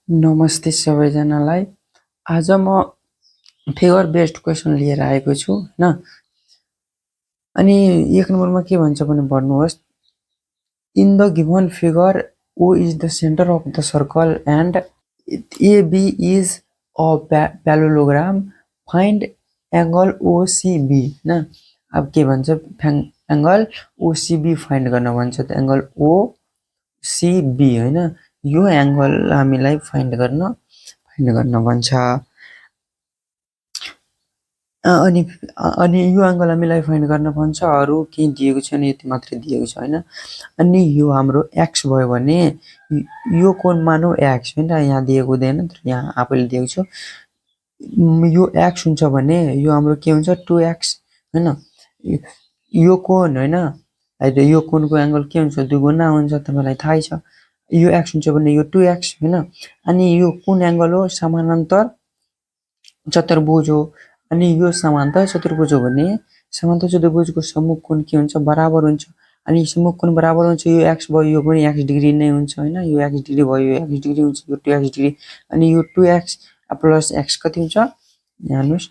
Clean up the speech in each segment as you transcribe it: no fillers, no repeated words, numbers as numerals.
नमस्ते सबैजनालाई। आज म फिगर बेस्ड क्वेसन लिएर आएको छु हैन। अनि 1 नम्बरमा के भन्छ भने पढ्नुहोस्। In the given figure O is the center of the circle and AB is a parallelogram. Find angle OCB हैन। अब के भन्छ एंगल OCB फाइन्ड गर्न भन्छ। त एंगल OCB हैन, यो एंगल हामीलाई फाइन्ड गर्न भन्छ। अनि यो एंगल हामीलाई फाइन्ड गर्न भन्छ। अरु के दिएको छैन, यति मात्र दिएको छ हैन। अनि यो हाम्रो x भयो भने यो कोण मानौ x हैन, यहाँ दिएको हुँदैन तर यहाँ आफैले दिएको छु। यो x हुन्छ भने यो हाम्रो के हुन्छ 2x हैन। यो कोण हैन, यो कोणको एंगल के हुन्छ दुगुना हुन्छ, तपाईलाई थाहै छ। यो x हुन्छ भने यो 2x हैन। अनि यो कुन एंगल हो समानान्तर चतुर्भुज हो। अनि यो समान्तर चतुर्भुज हो भने समान्तर चतुर्भुजको सम्मुख कोण के हुन्छ बराबर हुन्छ। अनि सम्मुख कोण बराबर हुन्छ, यो x भयो यो पनि x डिग्री नै हुन्छ हैन। यो x डिग्री भयो यो x डिग्री हुन्छ, यो 2x डिग्री। अनि यो 2x प्लस x कति हुन्छ हेर्नुस्,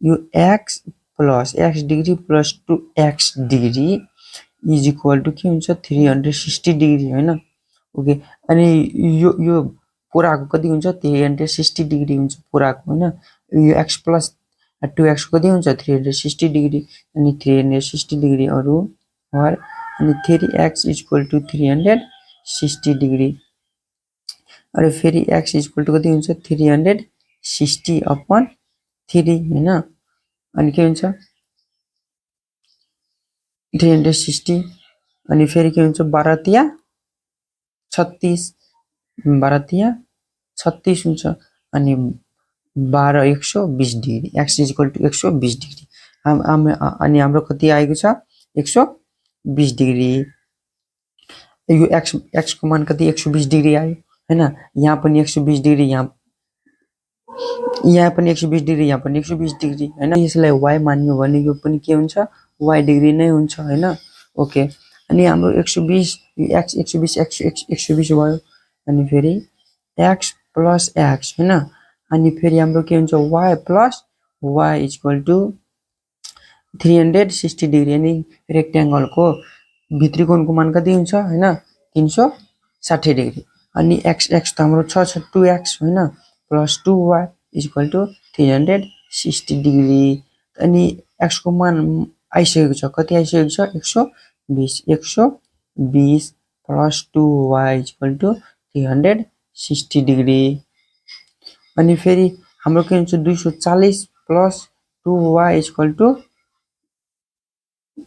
यो x plus x degree plus 2x degree is equal to के हुन्छ 360 डिग्री हैन। ओके, अनि यो पुराको कति हुन्छ 360 डिग्री हुन्छ पुराको हैन। यो x प्लस 2x कति हुन्छ 360 डिग्री। अनि 360 डिग्री अरु हर अनि 3x इक्वल टु 360 डिग्री। अरे फेरि x इक्वल टु कति हुन्छ 360 अपन 3 हैन। अनि के हुन्छ 360 अनि फेरि के हुन्छ 12 तिया 36, 12 तिया 36 हुन्छ। अनि 12 120 degree, x equal to 120 degree. अनि हाम्रो कति आएको छ 120 डिग्री। यो x को मान कति 120 डिग्री आयो हैन। यहाँ पनि 120 डिग्री, यहाँ पनि 120 डिग्री, यहाँ पनि 120 डिग्री हैन। यसलाई y मान्यो भने यो पनि के हुन्छ y डिग्री नै हुन्छ हैन। ओके, अनि हाम्रो 120 x 120 x 120 भयो। अनि फेरि x प्लस x हैन। अनि फेरि हाम्रो के हुन्छ y plus y equal to 360 degree. अनि रेक्टेंगल को भित्री कोणको मान कति हुन्छ हैन 360 डिग्री। अनि x त हाम्रो छ 2x हैन plus 2y equal to 360 degree. अनि x को मान आइसकेको छ, कति आइसकेको छ 120 plus 2y equal to 360 degree. अनि फेरि हाम्रो के हुन्छ 240 plus 2y equal to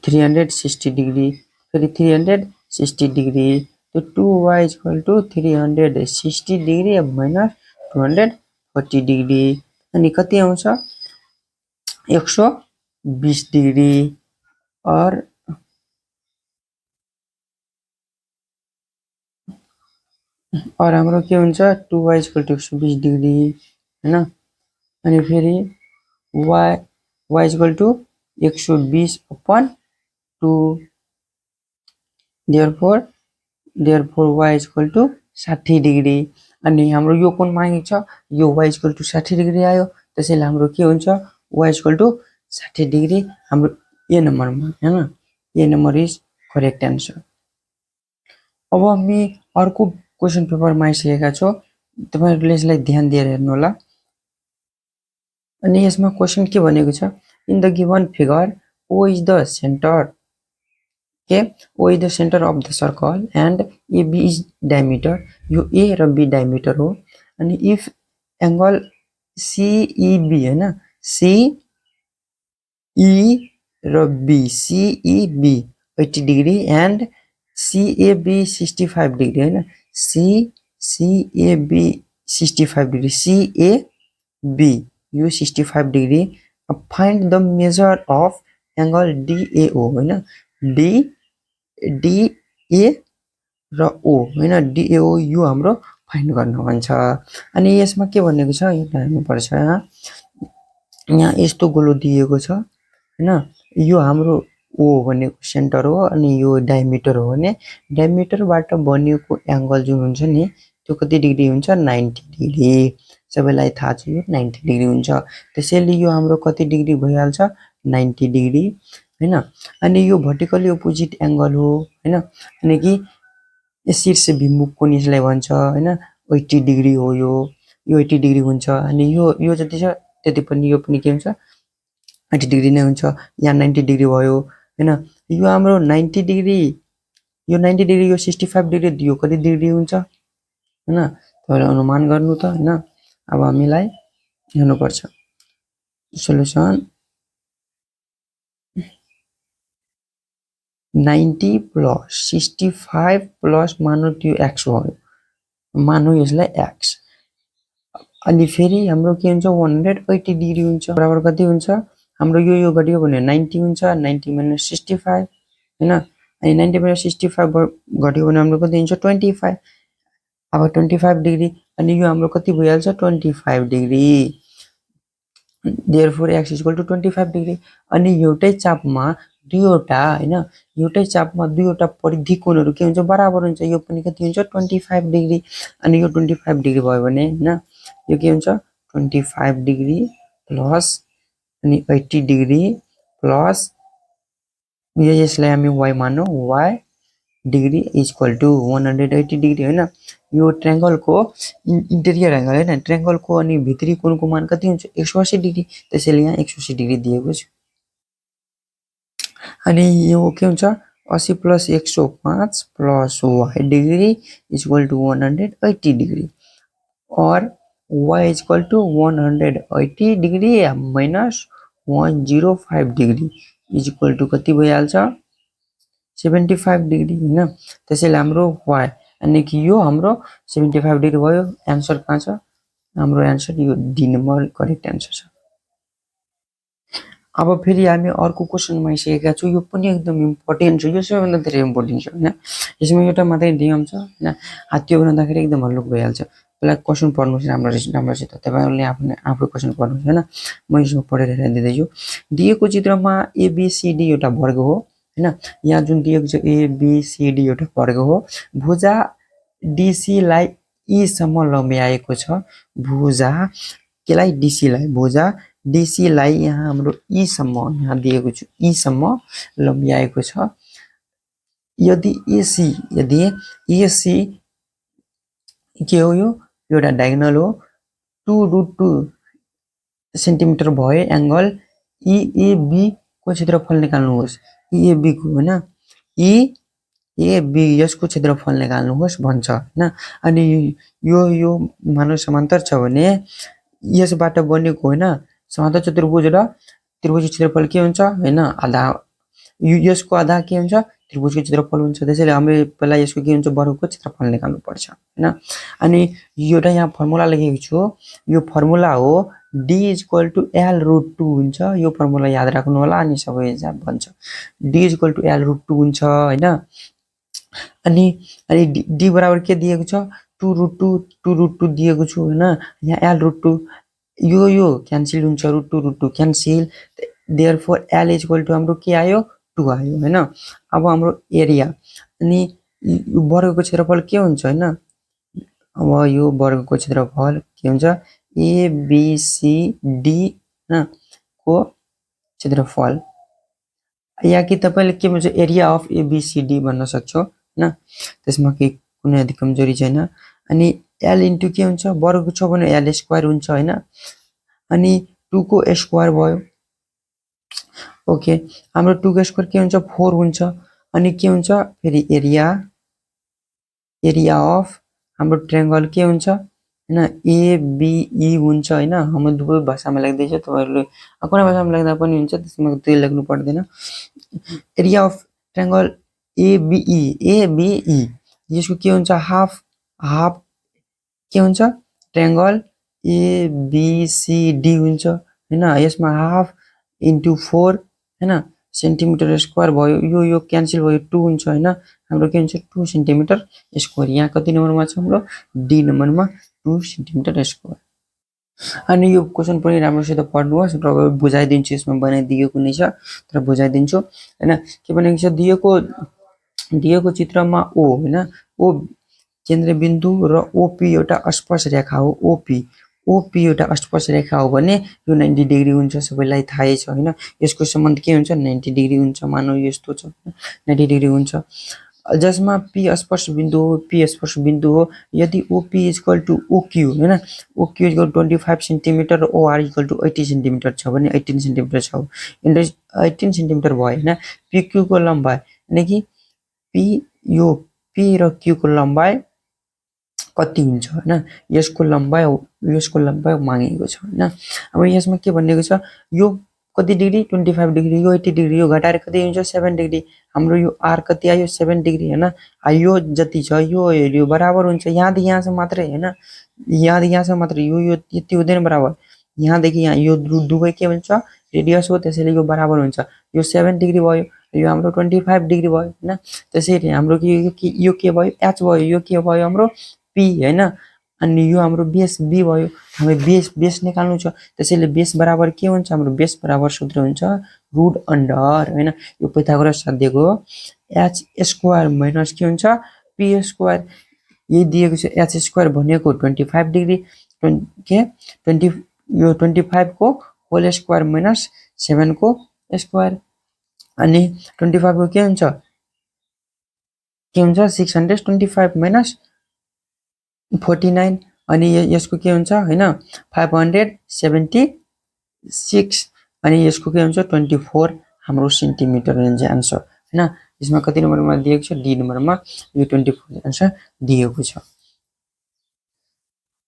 360 degree. फेरि 360 डिग्री, तो 2y equal to 360 degree minus 240 degree. अनि कति आउँछ 120 डिग्री। और हाम्रो के हुन्छ 2y इक्वल टु 120 डिग्री हैन। अनि फेरि y equal to 120 upon 2, therefore y equal to 60 degree. अनि हाम्रो यो कोण मागेको छ, यो y इक्वल टु 60 डिग्री आयो, त्यसैले हाम्रो के हुन्छ y इक्वल टु 60 डिग्री हाम्रो ए नम्बरमा हैन। ए नम्बर इज करेक्ट आन्सर। अब हामी अर्को क्वेशन पेपरमा आइसकेका छौं, तपाईहरुले यसलाई ध्यान दिएर हेर्नु होला। अनि यसमा क्वेशन के भनेको छ, in the given figure O is the center, okay, O is the center of the circle and AB is diameter. यो A र B diameter हो। अनि if angle CEB हैन, CE र B CEB 80 degree and CAB 65 degree हैन। CAB 65 degree, CAB यो 65 degree. Find the measure of angle DAO हैन। DA र O हैन, DAO यो हाम्रो फाइन्ड गर्न भन्छ। अनि यसमा के भनेको छ यो हेर्नु पर्छ। यहाँ यस्तो गोलो दिएको छ हैन। यो हाम्रो O भनेको सेन्टर हो। अनि यो डायमिटर हो भने डायमिटरबाट बनिएको एंगल जुन हुन्छ नि त्यो कति डिग्री हुन्छ 90 डिग्री सबैलाई थाहा छ यो 90 डिग्री हुन्छ त्यसैले यो हाम्रो कति डिग्री भइहाल्छ 90 डिग्री हैन अनि यो भर्टिकली अपोजिट एंगल हो हैन अनि कि शीर्ष भिमुख कोण यसलाई भन्छ हैन 80 डिग्री हो यो 80 डिग्री हुन्छ अनि यो जति छ त्यति पनि यो पनि के हुन्छ 80 डिग्री नै हुन्छ यहाँ 90 डिग्री भयो हैन यो हाम्रो 90 डिग्री यो 90 डिग्री यो 65 डिग्री यो कति डिग्री हुन्छ हैन तपाईले अनुमान गर्नु त हैन अब हामीलाई हेर्नु पर्छ सोलुसन 90 प्लस 65 प्लस मानु त्यो x भयो मानु यसलाई x अनि फेरि हाम्रो के हुन्छ 180 डिग्री हुन्छ बराबर कति हुन्छ हाम्रो यो घट्यो भने 90 हुन्छ 90 - 65 हैन अनि 90 - 65 घट्यो भने हाम्रो कति हुन्छ 25 अब 25 डिग्री अनि यो हाम्रो कति भइहाल्छ 25 डिग्री therefore x = 25 डिग्री अनि एउटै चापमा दुईवटा हैन एउटै चापमा दुईवटा परिधि कोणहरु के हुन्छ बराबर हुन्छ यो पनि कति हुन्छ 25 डिग्री अनि यो 25 डिग्री भयो भने हैन यो के हुन्छ 25 डिग्री प्लस अनि 80 डिग्री प्लस यसलाई हामी y मानौ y डिग्री = 180 डिग्री हैन यो ट्रायंगल को इंटेरियर एंगल हैन ट्रायंगल को अनि भित्री कोणको मान कति हुन्छ 180 डिग्री त्यसैले यहाँ 180 डिग्री दिएको छ अनि यो के हुन्छ 80 + 105 + y डिग्री = 180 डिग्री और y = 180 डिग्री - 105 डिग्री = कति भइहाल्छ 75 डिग्री हैन त्यसैले हाम्रो y अनि कि यो हाम्रो 75 डिग्री भयो आन्सर कहाँ छ हाम्रो आन्सर यो डी नम्बर करेक्ट आन्सर छ अब फेरि हामी अर्को क्वेशनमा आइसकेका छौं यो पनि एकदम इम्पोर्टेन्ट छ यो सबैभन्दा धेरै इम्पोर्टेन्ट छ हैन यसमा एउटा मात्रै नियम छ हैन हात्यो भन्दाखेरि एकदम हल्लुक भइहाल्छ पहिला क्वेशन पढ्नुस् राम्ररी तपाईहरुले आफै क्वेशन पढ्नुस् हैन म यसमा पढेर हेरिदिँदै छु दिएको चित्रमा एबीसीडी एउटा वर्ग हो हैन यहाँ जुन दिएको छ एबीसीडी एउटा वर्ग हो भुजा डीसी लाई ई सम्म लम्ब्याएको छ भुजा केलाई डीसी लाई भुजा डीसी लाई यहाँ हाम्रो ई सम्म यहाँ दिएको छ ई सम्म लम्ब्याएको छ यदि एसी के हो यो एउटा डायगोनल हो 2√2 सेन्टिमिटर भए एंगल ईएबी को क्षेत्रफल निकाल्नुहोस् ईएबी को हैन ईएबी यसको क्षेत्रफल निकाल्नुहोस् भन्छ हैन अनि यो मानव समान्तर छ भने यसबाट बनेको हैन समान्तर चतुर्भुज र त्रिभुज क्षेत्रफल के हुन्छ हैन आधा यसको आधा के हुन्छ त्रिभुजको क्षेत्रफल हुन्छ त्यसैले हामीले पहिला यसको के हुन्छ वर्गको क्षेत्रफल निकाल्नु पर्छ हैन अनि एउटा यहाँ फर्मुला लेखेको छु यो फर्मुला हो d = l√2 हुन्छ यो फर्मुला याद राख्नु होला अनि सबै एग्जाम भन्छ d = l√2 हुन्छ हैन अनि d बराबर के दिएको छ 2√2 दिएको छु हैन यहाँ l√2 यो क्यान्सल हुन्छ √2 क्यान्सल therefore l = हाम्रो के आयो 2 आयो हैन अब हाम्रो एरिया अनि वर्गको क्षेत्रफल के हुन्छ हैन अब यो वर्गको क्षेत्रफल के हुन्छ एबीसीडी हैन को क्षेत्रफल या कि तपाईले के भन्छ एरिया अफ एबीसीडी भन्न सक्छौ हैन त्यसमा के कुनै अधिक कमजोरी छैन अनि l * के हुन्छ वर्गको छ भने l² हुन्छ हैन अनि 2 को स्क्वायर भयो ओके हाम्रो 2 को स्क्वायर के हुन्छ 4 हुन्छ अनि के हुन्छ फेरि एरिया अफ हाम्रो ट्रायंगल के हुन्छ हैन एबीई हुन्छ हैन हम दुवै भाषामा लेख्दै छ तपाईहरुले कुनै भाषामा लेख्दा पनि हुन्छ त्यसमा त्यही लेख्नु पर्दैन एरिया अफ ट्रायंगल एबीई यसको के हुन्छ हाफ के हुन्छ ट्रायंगल एबीसीडी हुन्छ हैन यसमा हाफ * 4 हैन सेन्टिमिटर स्क्वायर भयो यो क्यान्सल भयो 2 हुन्छ हैन हाम्रो के हुन्छ 2 सेन्टिमिटर स्क्वायर यहाँ कति नम्बरमा छ हाम्रो डी नम्बरमा 2 सेन्टिमिटर स्क्वायर अनि यो क्वेशन पनि राम्रोसित पढ्नुहोस् र बुझाइदिन्छु यसमा बनाइदिएको नै छ तर बुझाइदिन्छु हैन के भनेको छ दिएको चित्रमा ओ हैन केन्द्रबिन्दु र ओपी एउटा स्पर्श रेखा हो। ओपी एउटा स्पर्श रेखा हो भने यो 90 डिग्री हुन्छ, सबैलाई थाहै छ हैन। यसको सम्बन्ध के हुन्छ 90 डिग्री हुन्छ। मानौ यस्तो छ 90 डिग्री हुन्छ, जसमा पी स्पर्श बिन्दु हो। यदि ओपी इक्वल टु ओक्यू हैन, ओक्यू इक्वल 25 सेन्टिमिटर र ओआर इक्वल टु 80 सेन्टिमिटर छ भने 18 सेन्टिमिटर छ, 18 सेन्टिमिटर भयो हैन। पीक्यू को लम्बाइ यानी कि पी यो पी र क्यू को लम्बाइ कति हुन्छ हैन, यसको लम्बाइ मागेको छ हैन। अब यसमा के भनेको छ, यो कति डिग्री 25 डिग्री, यो 80 डिग्री, यो घटाएर कति हुन्छ 7 डिग्री। हाम्रो यो आर कति आयो 7 डिग्री हैन। यो जति छ यो बराबर हुन्छ यहाँदेखि यहाँसम्म मात्रै हैन, यहाँदेखि यहाँसम्म मात्रै, यो यति हुँदैन बराबर। यहाँदेखि यहाँ यो दुवै के भन्छ रेडियस हो, त्यसैले यो बराबर हुन्छ। यो 7 डिग्री भयो, यो हाम्रो 25 डिग्री भयो हैन। त्यसैले हाम्रो यो के भयो एच भयो, यो के भयो हाम्रो पी हैन। अनि यो हाम्रो बेस बी भयो। हामी बेस निकाल्नु छ, त्यसैले बेस बराबर के हुन्छ हाम्रो बेस बराबर सूत्र हुन्छ रुट अन्डर हैन। यो पाइथागोरस साध्यको एच स्क्वायर माइनस के हुन्छ पी स्क्वायर। यही दिएको छ एच स्क्वायर भनेको 25 डिग्री के 25 को होल स्क्वायर माइनस 7 को स्क्वायर। अनि 25 को के हुन्छ 625 माइनस 49। अनि यसको के हुन्छ हैन 576। अनि यसको के हुन्छ 24 हाम्रो सेन्टिमिटर हुन्छ आन्सर हैन। यसमा कति नम्बरमा दिएको छ डी नम्बरमा यो 24 आन्सर दिएको छ।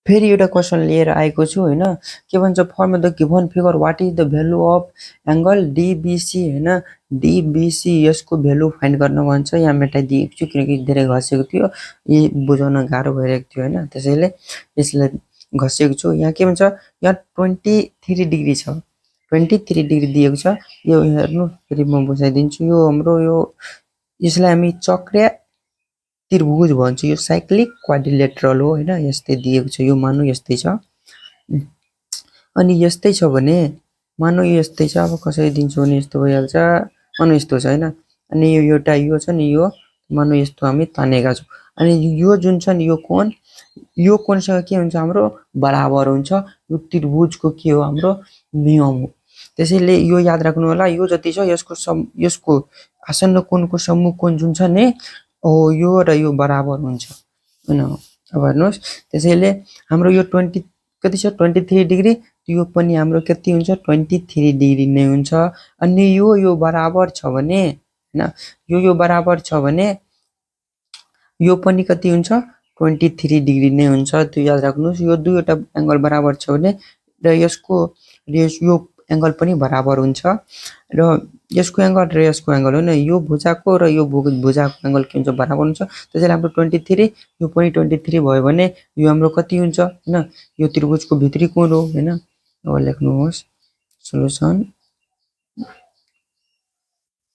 फेरि एउटा क्वेशन लिएर आएको छु हैन। के भन्छ form the given figure what is the value of angle DBC हैन। डीबीसी यसको भ्यालु फाइन्ड गर्न भन्छ। यहाँ मेटाइदिएको छु किनकि धेरै घसेको थियो, यी बुझाउन गाह्रो भइरहेको थियो हैन, त्यसैले यसलाई घसेको छु। यहाँ के भन्छ यहाँ 23 डिग्री छ, 23 डिग्री दिएको छ। यो हेर्नु फेरि म बुझाइदिन्छु। यो हाम्रो यो यसलाई हामी चक्रीय त्रिभुज भन्छ। यो साइक्लिक क्वाड्रिलेटरल हो हैन। यस्तै दिएको छ, यो मानु यस्तै छ। अनि यस्तै छ भने मानु यस्तै छ, अब कसरी दिन्छु भने यस्तो भइहाल्छ। मानु यस्तो छ हैन। अनि यो एउटा यो छ नि, यो मानु यस्तो हामी तानेका छौं। अनि यो जुन छ नि यो कोणसँग के हुन्छ हाम्रो बराबर हुन्छ। यो त्रिभुजको के हो हाम्रो नियम हो। त्यसैले यो याद राख्नु होला, यो जति छ यसको आसन्न कोणको सम्मुख कोण जुन छ नि यो र यो बराबर हुन्छ हैन। अब हेर्नुस्, त्यसैले हाम्रो यो 20 कति छ 23 डिग्री, यो पनि हाम्रो कति हुन्छ 23 डिग्री नै हुन्छ। अनि यो बराबर छ भने हैन, यो बराबर छ भने यो पनि कति हुन्छ 23 डिग्री नै हुन्छ। त्यो याद राख्नुस्। यो दुईवटा एंगल बराबर छ भने र यसको यो एंगल पनि बराबर हुन्छ र यसको एंगल र यसको एंगल हैन, यो भुजाको र यो भुजाको एंगल के हुन्छ बराबर हुन्छ। त्यसैले हाम्रो 23 यो पनि 23 भयो भने यो हाम्रो कति हुन्छ हैन, यो त्रिभुजको भित्री कोण हो हैन। अब लेख्नुहोस् सोलुसन।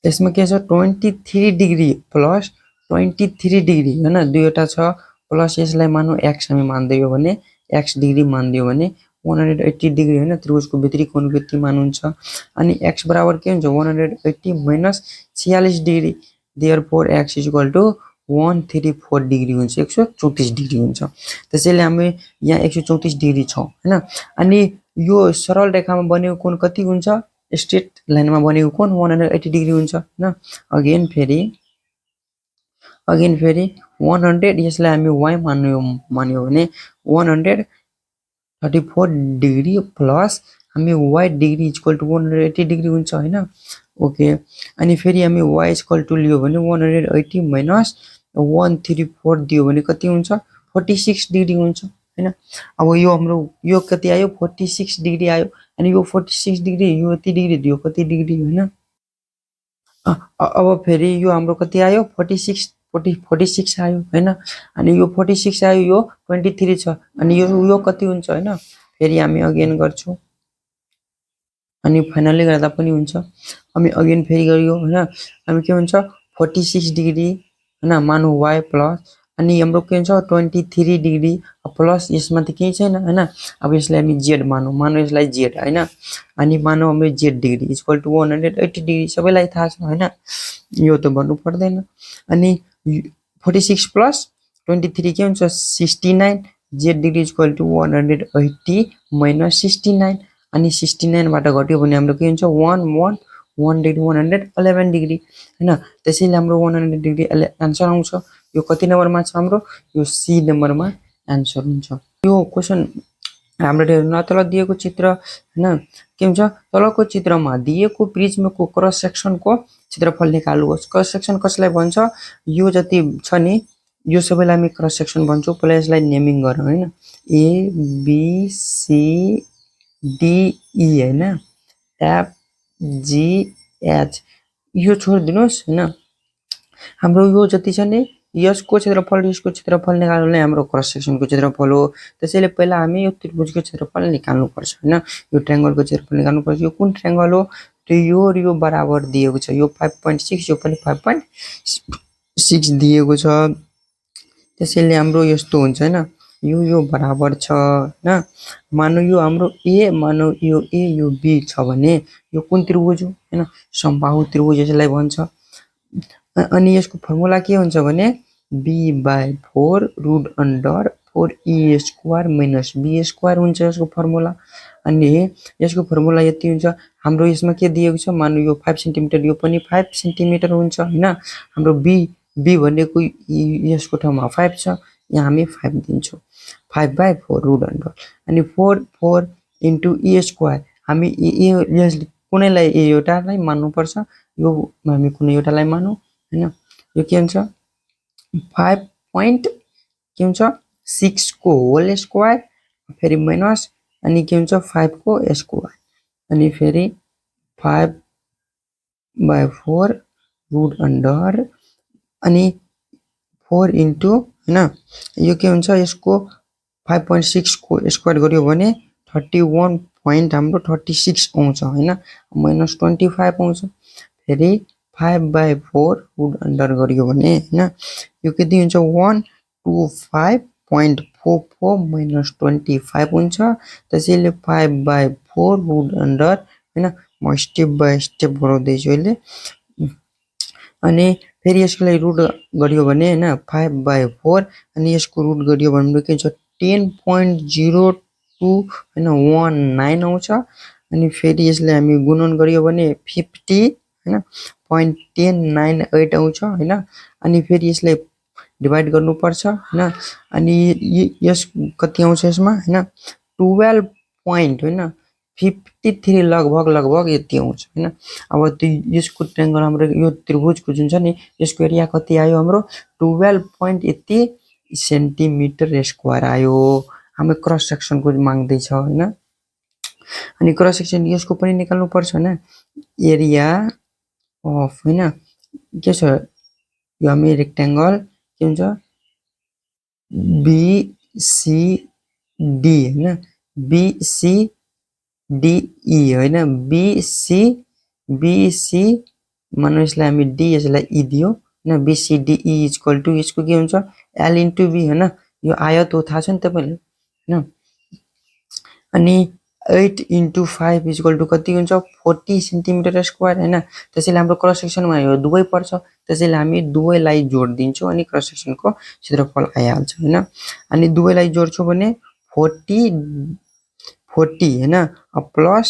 यसमा के छ 23 डिग्री प्लस 23 डिग्री हैन, दुईवटा छ प्लस यसलाई मानौ x हामी मान्दै हो भने x डिग्री मान्दियो भने 180 डिग्री हैन, त्रिभुजको भित्री कोण कति मानुहुन्छ। अनि x बराबर के हुन्छ 180 minus 46 degree, therefore x equal to 134 degree हुन्छ, 134 डिग्री हुन्छ। त्यसैले हामी यहाँ 134 डिग्री छौं हैन। अनि यो सरल रेखामा बनेको कोण कति हुन्छ स्ट्रेट लाइनमा बनेको कोण 180 डिग्री हुन्छ हैन। अगेन फेरि 100 यसलाई हामी y मान्यो भने 134 डिग्री प्लस हामी y degree equal to 180 degree हुन्छ हैन। ओके, अनि फेरि हामी y इक्वल टु लियो भने 180 माइनस 134 दियो भने कति हुन्छ 46 डिग्री हुन्छ हैन। अब यो हाम्रो यो कति आयो 46 डिग्री आयो। अनि यो 46 डिग्री यो यति डिग्री दियो कति डिग्री हैन। अब फेरि यो हाम्रो कति आयो 46 आयो हैन। अनि यो 46 आयो, यो 23 छ, अनि यो कति हुन्छ हैन। फेरि हामी अगेन गर्छौं अनि फाइनली गर्दा पनि हुन्छ। हामी अगेन फेरि गरियो हैन। हामी के हुन्छ 46 डिग्री हैन मानु y प्लस अनि हाम्रो के हुन्छ 23 डिग्री प्लस यसमा त केही छैन हैन। अब यसलाई हामी z मानु यसलाई z हैन। अनि मानु हाम्रो z degree equal to 180 degree सबैलाई थाहा छ हैन, यो त भन्नु पर्दैन। अनि 46 प्लस 23 के हुन्छ 69 z degree equal to 180 minus 69 अनि 69 बाट घट्यो भने हाम्रो के हुन्छ 1 डिग्री 111 डिग्री हैन त्यसैले हाम्रो 100 डिग्री आन्सर आउँछ यो कति नम्बरमा छ हाम्रो यो सी नम्बरमा आन्सर हुन्छ यो क्वेशन हाम्रो हेर्नु तल दिएको चित्र हैन के हुन्छ तलको चित्रमा दिएको प्रिज्मको क्रस सेक्सनको क्षेत्रफल निकाल्नुहोस् क्रस सेक्सन कसलाई भन्छ यो जति छ नि यो सबैलाई हामी क्रस सेक्सन भन्छौं पहिला यसलाई नेमिङ गरौँ हैन A B C D E हैन एफ जी एच यो छोड्दिनुस् हैन हाम्रो यो जति छ नि यसको क्षेत्रफल निकाल्नु नै हाम्रो क्रस सेक्सनको क्षेत्रफल हो त्यसैले पहिला हामी यो त्रिभुजको क्षेत्रफल निकाल्नु पर्छ हैन यो ट्रायंगलको क्षेत्रफल निकाल्नु पर्छ यो कुन ट्रायंगल हो र यो बराबर दिएको छ यो 5.6 यो पनि 5.6 दिएको छ त्यसैले हाम्रो यस्तो हुन्छ हैन यो बराबर छ हैन मानौ यो हाम्रो ए मानौ यो ए यो बी छ भने यो कुन त्रिभुज हो हैन समबाहु त्रिभुज यसलाई भन्छ अनि यसको फर्मुला के हुन्छ भने b/4 root under 4e square minus b square हुन्छ यसको फर्मुला अनि यसको फर्मुला यति हुन्छ हाम्रो यसमा के दिएको छ मान्नु यो 5 सेन्टिमिटर यो पनि 5 सेन्टिमिटर हुन्छ हैन हाम्रो b भनेको यसको ठाउँमा 5 छ यहाँ हामी 5 दिन्छौं 5/4 रूट अंडर अनि 4 इन्टु e स्क्वायर हामी यस कुनैलाई एउटालाई मान्नु पर्छ यो हामी कुनै एउटालाई मानौ हैन यो के हुन्छ 5.6 को होल स्क्वायर फेरि माइनस अनि के हुन्छ 5 को स्क्वायर अनि फेरि 5/4 रूट अंडर अनि 4 इन्टु हैन यो के हुन्छ यसको 5.6 को स्क्वायर गर्यो भने 31 point हाम्रो 36 आउँछ हैन माइनस 25 आउँछ फेरि 5/4 रूट अंडर गर्यो भने हैन यो कति हुन्छ 125.44 माइनस 25 हुन्छ त्यसैले 5/4 रूट अंडर हैन म स्टेप बाइ स्टेप गराउँदै छु अहिले अनि फेरि यसलाई रुट गर्यो भने हैन 5/4 अनि यसको रुट गर्यो भने के हुन्छ 10.02 हैन 19 आउँछ अनि फेरि यसलाई हामी गुणन गर्यो भने 50 हैन 0.1098 आउँछ हैन अनि फेरि यसलाई डिवाइड गर्नु पर्छ हैन अनि यस कति आउँछ यसमा हैन 12 point हैन 53 लगभग यति आउँछ हैन अब यसको ट्रायंगल हाम्रो यो त्रिभुजको जुन छ नि यसको एरिया कति आयो हाम्रो 12 point यति सेन्टिमिटर स्क्वायर आयो हामी क्रस सेक्सनको माग्दै छ हैन अनि क्रस सेक्सन यसको पनि निकाल्नु पर्छ हैन एरिया अफ हैन के छ यो हामी रेक्टेंगल के हुन्छ BCD हैन BCDE हैन BC मानौ यसलाई हामी D यसलाई E दियो हैन BCDE इक्वल टु यसको के हुन्छ L इन्टु B हैन यो आयत हो थाहा छ नि तपाईलाई हैन अनि 8 इन्टु 5 इक्वल टु कति हुन्छ 40 सेन्टिमिटर स्क्वायर हैन त्यसैले हाम्रो क्रस सेक्सनमा यो दुवै पर्छ त्यसैले हामी दुवैलाई जोड दिन्छौं अनि क्रस सेक्सनको क्षेत्रफल आइहाल्छ हैन अनि दुवैलाई जोड्छौं भने 40 हैन प्लस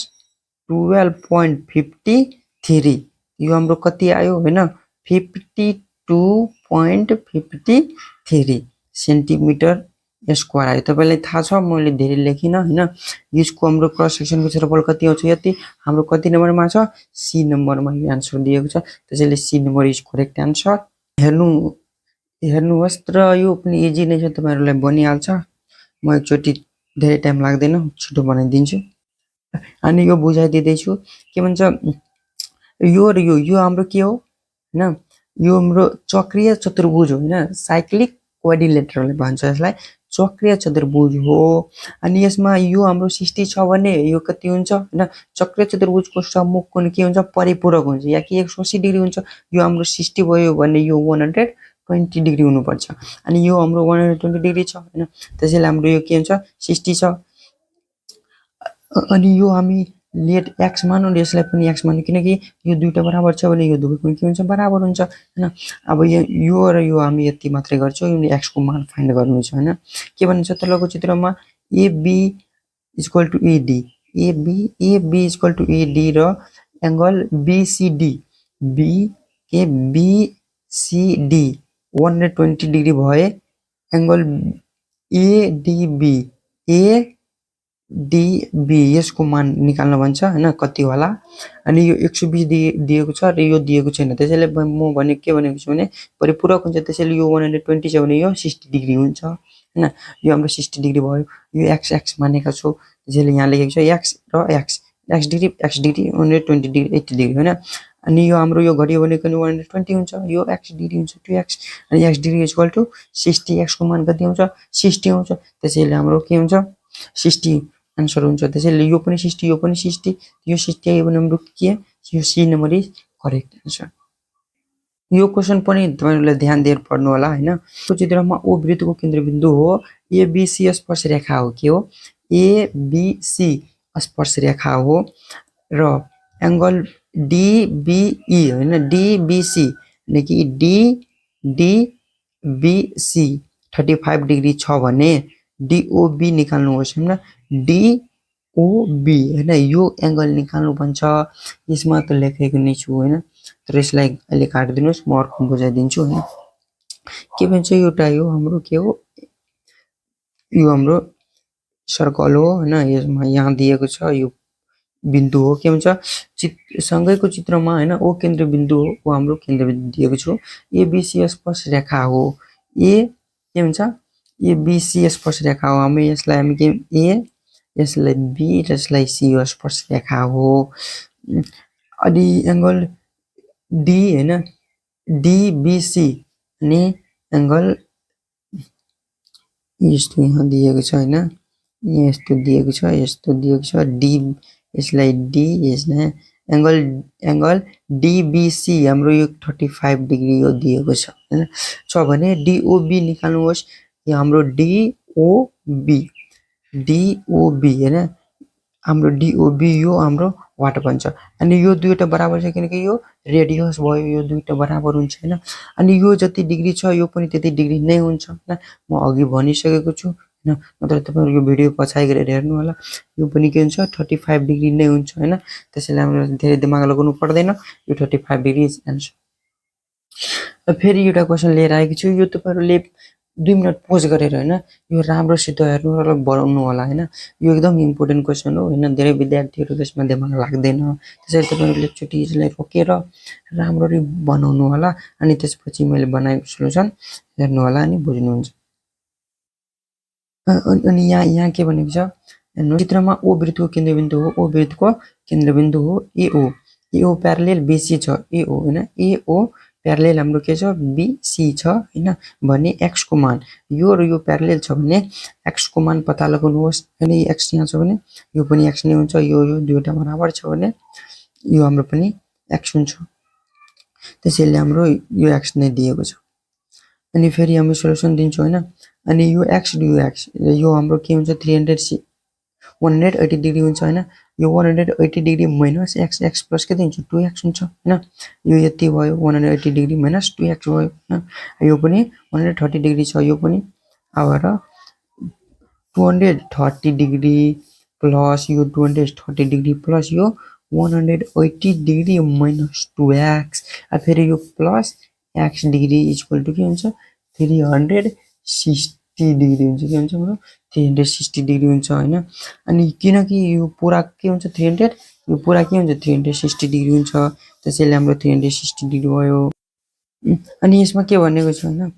12.53 यो हाम्रो कति आयो हैन 52.53 सेन्टिमिटर स्क्वायर आयो तपाईलाई थाहा छ मैले धेरै लेखिन हैन यसको हाम्रो क्रस सेक्सनको क्षेत्रफल कति आउँछ यति हाम्रो कति नम्बरमा छ सी नम्बरमा यो आन्सर दिएको छ त्यसैले C number is correct answer हेर्नुहोस् र यो पनि इजी नै छ तपाईहरुलाई बनिहाल्छ म एकचोटी धेरै टाइम लाग्दैन छिटो बनाइदिन्छु अनि यो बुझाइदिदै छु के भन्छ यो र यो हाम्रो के हो हैन यो हाम्रो चक्रीय चतुर्भुज हो हैन साइक्लिक क्वाड्रिलेटरल भन्छ यसलाई चक्रीय चतुर्भुज हो अनि यसमा यो हाम्रो 60 छ भने यो कति हुन्छ हैन चक्रीय चतुर्भुजको सम्मुख कोण के हुन्छ परिपूरक हुन्छ या कि 180 डिग्री हुन्छ यो हाम्रो 60 भयो भने यो 120 डिग्री हुनु पर्छ अनि यो हाम्रो 120 डिग्री छ हैन त्यसैले हाम्रो यो के हुन्छ 60 छ अनि यो हामी लेट एक्स मानौँ यसलाई पनि एक्स मानौँ किनकि यो दुईटा बराबर छ भने यो दुवै पनि के हुन्छ बराबर हुन्छ हैन। अब यो र यो हामी यति मात्रै गर्छौँ, यो एक्स को मान फाइन्ड गर्नु छ हैन। के भन्छ तलको चित्रमा AB equal to AD, AB equal to AD र एंगल बीसीडी के बीसीडी 120 डिग्री भए एंगल एडीबी यसको मान निकाल्न भन्छ हैन कति होला। अनि यो 120 दिएको छ र यो दिएको छैन, त्यसैले म भनेको के भनेको छु भने परिपूरक हुन्छ, त्यसैले यो 120 छ भने यो 60 डिग्री हुन्छ हैन। यो हाम्रो 60 डिग्री भयो। यो एक्स एक्स मानेका छौ, त्यसैले यहाँ लेखेको छ एक्स र एक्स डिग्री 120 डिग्री 80 डिग्री हैन। अनि यो हाम्रो यो घडियो भनेको नि 120 हुन्छ, यो एक्स डिग्री हुन्छ 2x अनि x degree equal to 60, x को मान कति आउँछ 60 आउँछ, त्यसैले हाम्रो के हुन्छ 60 आन्सर हुन्छ। त्यसैले यो पनि 60 यो पनि 60 यो 60 आयो भने हाम्रो के यो C number is correct answer. यो क्वेशन पनि तपाईहरुले ध्यान दिएर पढ्नु होला हैन। यो चित्रमा ओ वृत्तको केन्द्रबिन्दु हो, एबीसी स्पर्श रेखा हो, के हो एबीसी स्पर्श रेखा हो र एंगल डीबीई हैन डीबीसी यानी कि डीबीसी 35 डिग्री छ भने डीओबी निकाल्नुहोस् हैन। डीओबी हैन यो एंगल निकाल्नु भन्छ, यसमा त लेखेको नै छु हैन, तर यसलाई अहिले काट्दिनुस्, म अर्को बुझाइदिन्छु हैन। के भन्छ एउटा यो हाम्रो के हो यो हाम्रो सर्कल हो हैन, यसमा यहाँ दिएको छ यो बिन्दु हो, के भन्छ सँगैको चित्रमा हैन ओ केन्द्रबिन्दु हो, ओ हाम्रो केन्द्रबिन्दु दिएको छु। एबीसी स्पर्श रेखा हो, ए के भन्छ एबीसी स्पर्श रेखा हो, हामी यसलाई के ए यसलाई बी र यसलाई सी स्पर्श रेखा हो। अनि एंगल डी हैन डीबीसी अनि एंगल यस्तो यहाँ दिएको छ हैन, यस्तो दिएको छ यस्तो दिएको छ डी यसलाई डी यसलाई एंगल डीबीसी हाम्रो यो 35 डिग्री यो दिएको छ हैन छ भने डीओबी निकाल्नुहोस्। यो हाम्रो डीओबी हैन हाम्रो डीओबी यो हाम्रो वाट भन्छ। अनि यो दुईटा बराबर छ किनकि यो रेडियस भयो, यो दुईटा बराबर हुन्छ हैन। अनि यो जति डिग्री छ यो पनि त्यति डिग्री नै हुन्छ हैन, म अघि भनिसकेको छु हैन, नत्र तपाईहरु यो भिडियो पछाइ गरेर हेर्नु होला। यो पनि के हुन्छ 35 डिग्री नै हुन्छ हैन, त्यसैले हाम्रो धेरै दिमाग लगाउनु पर्दैन, यो 35 डिग्री इज आन्सर। फेरि एउटा क्वेशन लिएर आएको छु, यो तपाईहरुले 2 मिनेट पोज गरेर हैन यो राम्रोसित हेर्नु र बनाउनु होला हैन। यो एकदम इम्पोर्टेन्ट क्वेशन हो हैन, धेरै विद्यार्थीहरु यसमा दिमाग लाग्दैन, त्यसैले तपाईहरुले एकचोटी यसलाई रोकेर राम्ररी बनाउनु होला अनि त्यसपछि मैले बनाएको सोलुसन हेर्नु होला अनि बुझ्नुहुन्छ। अनि यहाँ के भनेको छ चित्रमा ओ वृत्तको केन्द्रबिन्दु हो, ओ वृत्तको केन्द्रबिन्दु हो एओ प्यारलेल बीसी छ, एओ हैन एओ प्यारलेल हाम्रो के छ बीसी छ हैन भने एक्स को मान यो र यो प्यारलेल छ भने एक्स को मान पत्ता लगाउनुहोस्। अनि एक्स यहाँ छ भने यो पनि एक्स नै हुन्छ, यो दुईटा बराबर छ भने यो हाम्रो पनि एक्स हुन्छ, त्यसैले हाम्रो यो एक्स नै दिएको छ। अनि फेरि हामी सोलुसन दिन्छौँ हैन। अनि यो एक्स यो हाम्रो के हुन्छ 180 डिग्री हुन्छ हैन, यो 180 degree minus x x plus के हुन्छ 2x हुन्छ हैन। यो यति भयो 180 डिग्री माइनस 2x भयो हैन। यो पनि 130 डिग्री छ, यो पनि आएर 230 डिग्री प्लस यो 230 डिग्री प्लस यो 180 डिग्री माइनस 2x फेरि यो plus x degree equal to के हुन्छ 360 डिग्री हुन्छ, के हुन्छ हाम्रो 360 डिग्री हुन्छ हैन। अनि किनकि यो पुरा के हुन्छ 300 यो पुरा के हुन्छ 360 डिग्री हुन्छ, त्यसैले हाम्रो 360 डिग्री भयो। अनि यसमा के भनेको छ हैन,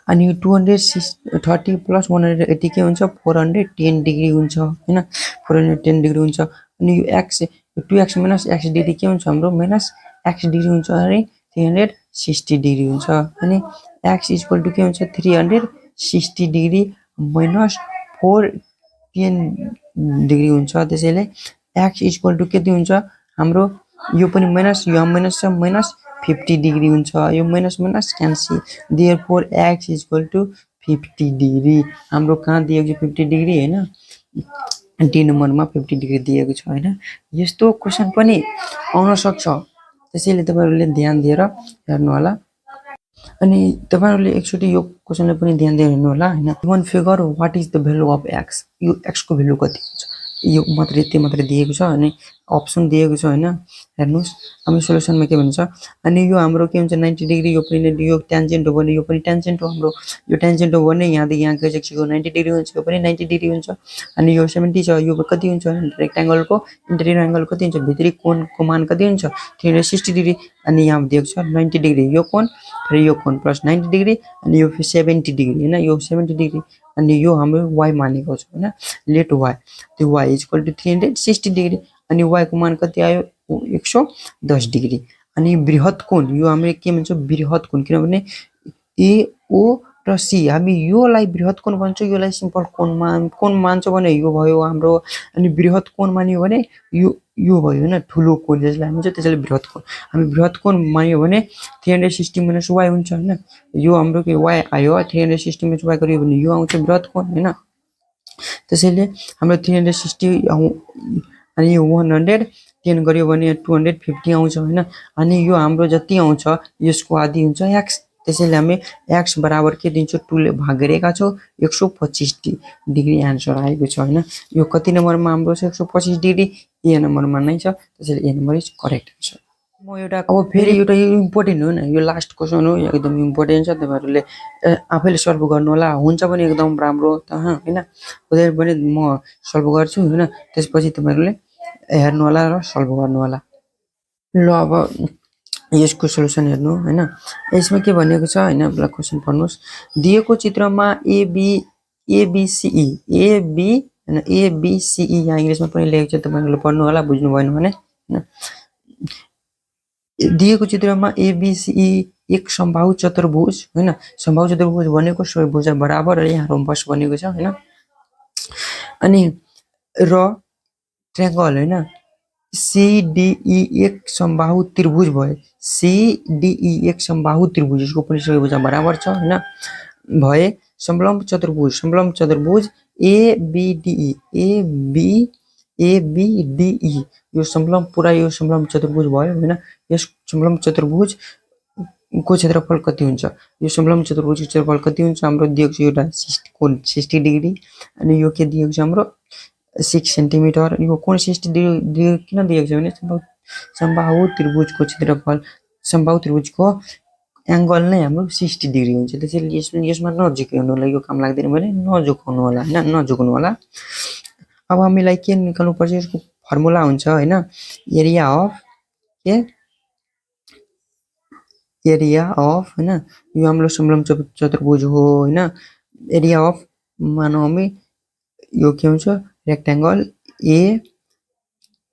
अनि 230 प्लस 180 के हुन्छ 410 डिग्री हुन्छ हैन, 410 डिग्री हुन्छ। अनि यो x 2x minus x degree के हुन्छ हाम्रो माइनस x डिग्री हुन्छ अनि 360 डिग्री हुन्छ। अनि x इक्वल टु के हुन्छ 360 डिग्री माइनस 410 डिग्री हुन्छ, त्यसैले x इक्वल टु कति हुन्छ हाम्रो यो पनि माइनस यो माइनस छ माइनस 50 डिग्री हुन्छ, यो minus minus cancel, therefore x equal to 50 degree हाम्रो कहाँ दिएको छ 50 डिग्री हैन। डी नम्बरमा 50 डिग्री दिएको छ हैन। यस्तो क्वेशन पनि आउन सक्छ, त्यसैले तपाईहरुले ध्यान दिएर हेर्नु होला। अनि तपाईहरुले एकचोटी यो क्वेशनलाई पनि ध्यान दिएर हेर्नु होला हैन। Given figure what is the value of x, यो x को भ्यालु कति हुन्छ, यो मात्रै यति मात्रै दिएको छ अनि अप्सन दिएको छ हैन। हेर्नुस् हाम्रो सोलुसनमा के भन्छ, अनि यो हाम्रो के हुन्छ 90 डिग्री, यो पनि यो ट्यान्जेन्ट हो भने यो पनि ट्यान्जेन्ट हो हाम्रो, यो ट्यान्जेन्ट हो भने यहाँदेखि यहाँ गइसकेको 90 डिग्री हुन्छ, यो पनि 90 डिग्री हुन्छ। अनि यो 70 छ, यो कति हुन्छ भने रेक्टेंगलको इन्टेरियर एंगल कति हुन्छ, भित्री कोणको मान कति हुन्छ 360 डिग्री। अनि यहाँ दिएको छ 90 डिग्री, यो कोण फेरि यो कोण प्लस 90 डिग्री अनि यो 70 डिग्री हैन, यो 70 डिग्री। अनि यो हाम्रो y मानेको छ हैन, लेट y, त्यो y इक्वल टु 360 डिग्री अनि y को मान कति आयो 110 डिग्री। अनि बृहत कोण, यो हामीले के भन्छ बृहत कोण, किनभने ए ओ र सी हामी योलाई बृहत कोण भन्छौँ, योलाई सिम्पल कोण मान्छौँ भने यो भयो हाम्रो। अनि बृहत कोण मान्यो भने यो भयो हैन, ठुलो कोण जसलाई हामी भन्छ त्यसैले बृहत कोण। हामी बृहत कोण मान्यो भने 360 माइनस y हुन्छ हैन, यो हाम्रो के y आयो, 360 माइनस y गरियो भने यो आउँछ बृहत कोण हैन। त्यसैले हाम्रो 360 अनि 100 10 गरियो भने 250 आउँछ हैन। अनि यो हाम्रो जति आउँछ यसको आधी हुन्छ x, त्यसैले हामी x बराबर के दिन्छौँ 2 ले भाग गरेका छौँ, 125 डिग्री आन्सर आएको छ हैन। यो कति नम्बरमा हाम्रो छ 125 डिग्री, ए नम्बरमा नै छ, त्यसैले ए नम्बर इज करेक्ट आन्सर। म एउटा अब फेरि एउटा इम्पोर्टेन्ट हो न, यो लास्ट क्वेशन हो, एकदम इम्पोर्टेन्ट छ, तपाईहरुले आफैले सल्भ गर्नु होला, हुन्छ पनि एकदम राम्रो त हैन, हुँदैन पनि म सल्भ गर्छु हैन, त्यसपछि तपाईहरुले हेर्नु होला र सल्भ गर्नु होला। ल अब यसको सल्युसन हेर्नु हैन, यसमा के भनेको छ हैन, ल क्वेशन पढ्नुस्। दिएको चित्रमा ABCE हैन, ABCE यहाँ इंग्लिशमा पनि लेखेको छ, तपाईहरुले पढ्नु होला, बुझ्नु भएन भने हैन। दिएको चित्रमा ABCE एक समबाहु चतुर्भुज हैन, समबाहु चतुर्भुज भनेको सबै भुजा बराबर र यहाँ रोम्बस बनेको छ हैन। अनि र ट्रायंगल हैन CDE एक समबाहु त्रिभुज भयो, CDE एक समबाहु त्रिभुज, यसको पनि सबै भुजा बराबर छ हैन भए समलम्ब चतुर्भुज ABDE यो समलम्ब पुरा यो समलम्ब चतुर्भुज भयो हैन। यस समलम्ब चतुर्भुज को क्षेत्रफल कति हुन्छ, यो समलम्ब चतुर्भुजको क्षेत्रफल कति हुन्छ हाम्रो दिएको छ एउटा 60 डिग्री अनि यो के दिएको छ हाम्रो 6 सेन्टिमिटर। यो कोण 60 डिग्री किन दिएको छ भने समबाहु त्रिभुजको क्षेत्रफल, समबाहु त्रिभुजको एंगल नै हाम्रो 60 डिग्री हुन्छ, त्यसैले यसमा नझुकाउनु होला, यो काम लाग्दैन भने नझुकाउनु होला हैन, नझुक्नु होला। अब हामीलाई के निकाल्नु पर्छ, यसको फर्मुला हुन्छ हैन, एरिया अफ हैन, यो हाम्रो समलम्ब चतुर्भुज हो हैन। एरिया अफ मानौ हामी यो के हुन्छ रेक्टेंगल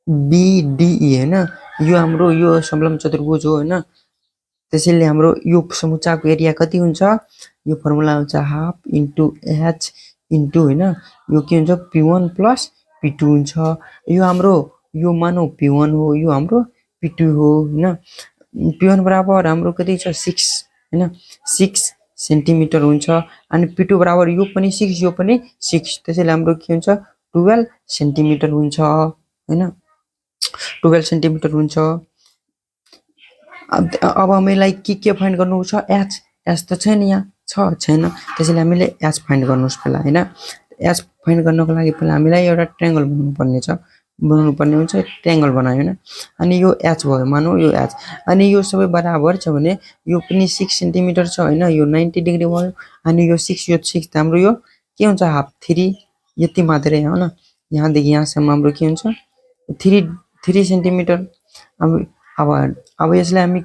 ABDE हैन, यो हाम्रो यो समलम्ब चतुर्भुज हो हैन, त्यसैले हाम्रो यो समुच्चाको एरिया कति हुन्छ, यो फर्मुला हुन्छ हाफ इन्टु h इन्टु हैन, यो के हुन्छ P1 प्लस P2 हुन्छ। यो हाम्रो यो मानौ P1 हो, यो हाम्रो P2 हो हैन। P1 बराबर हाम्रो कति छ 6 हैन, 6 सेन्टिमिटर हुन्छ। अनि P2 बराबर यो पनि 6 यो पनि 6, त्यसैले हाम्रो के हुन्छ 12 सेन्टिमिटर हुन्छ हैन, 12 सेन्टिमिटर हुन्छ। अब हामीलाई के फाइन्ड गर्नु छ, h त छैन, यहाँ छैन, त्यसैले हामीले h फाइन्ड गर्नुस् पहिला हैन। h फाइन्ड गर्नको लागि पहिला हामीलाई एउटा ट्रायंगल बनाउनु पर्ने हुन्छ, ट्रायंगल बनायो हैन। अनि यो h भयो मानौ यो h, अनि यो सबै बराबर छ भने यो पनि 6 सेन्टिमिटर छ हैन, यो 90 डिग्री भयो। अनि यो 6 हाम्रो यो के हुन्छ हाफ 3 यति मात्रै हो न, यहाँदेखि यहाँसम्म हाम्रो के हुन्छ 3 सेन्टिमिटर। अब यसलाई हामी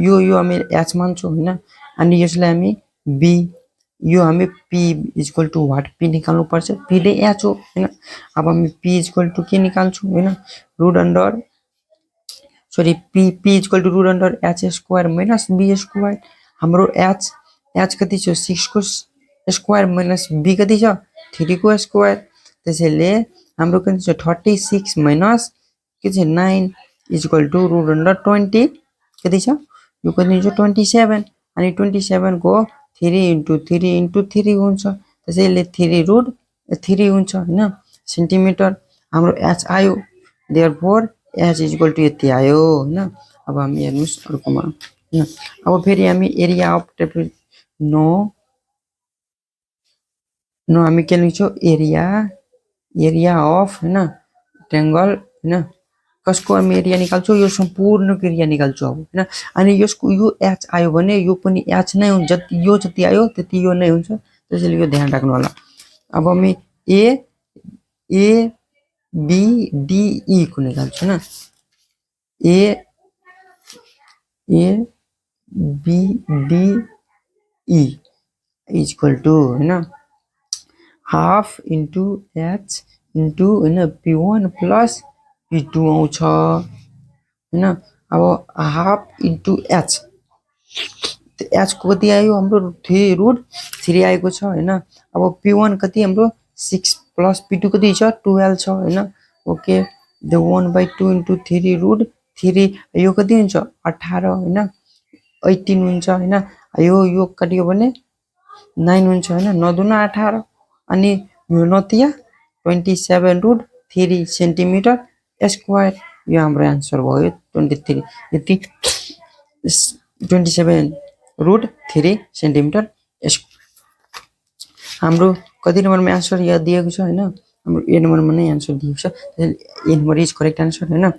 यो हामी h मान्छौँ हैन, अनि यसलाई हामी b, यो हामी p equal to what p निकाल्नु पर्छ, p ले h हो हैन। अब हामी p इक्वल टु के निकाल्छौँ हैन, p equal to root under h square minus b square. हाम्रो h कति छ 6 को स्क्वायर माइनस b कति छ 3 को स्क्वायर, त्यसैले हाम्रो कति छ 36 माइनस के छ 9 इक्वल टु रुट अन्डर 20 कति छ, यो कति छ 27। अनि 27 को 3 इन्टु 3 हुन्छ, त्यसैले 3 रुट 3 हुन्छ हैन। सेन्टिमिटर हाम्रो h आयो देयरफोर h इक्वल टु यति आयो हैन। अब हामी हेर्नुस् अर्कोमा हैन। अब फेरि हामी एरिया अफ नो हामी के लेख्छौँ एरिया अफ हैन ट्रायंगल हैन कसको हामी एरिया निकाल्छौँ यो सम्पूर्णको एरिया निकाल्छौँ अब हैन। अनि यसको यो h आयो भने यो पनि h नै हुन्छ, यो जति आयो त्यति यो नै हुन्छ, त्यसैले यो ध्यान राख्नु होला। अब हामी ए बी डी ई को निकाल्छौँ हैन। A B D E equal to हैन हाफ इन्टु h इन्टु हैन p1 प्लस p2 आउँछ हैन। अब हाफ इन्टु h h को कति आयो हाम्रो 3√3 आएको छ हैन। अब p1 कति हाम्रो 6 प्लस p2 कति छ 12 छ हैन। ओके द 1/2 इन्टु 3√3 यो कति हुन्छ 18 हैन 18 हुन्छ हैन। यो काटियो भने 9 हुन्छ हैन 9 दुना 18 अनि यो नतिया 27√3 सेन्टिमिटर स्क्वायर। यो हाम्रो आन्सर भयो 23 यति 27√3 सेन्टिमिटर हाम्रो कति नम्बरमा आन्सर यहाँ दिएको छ हैन। हाम्रो ए नम्बरमा नै आन्सर दिएको छ, ए नम्बर इज करेक्ट आन्सर हैन।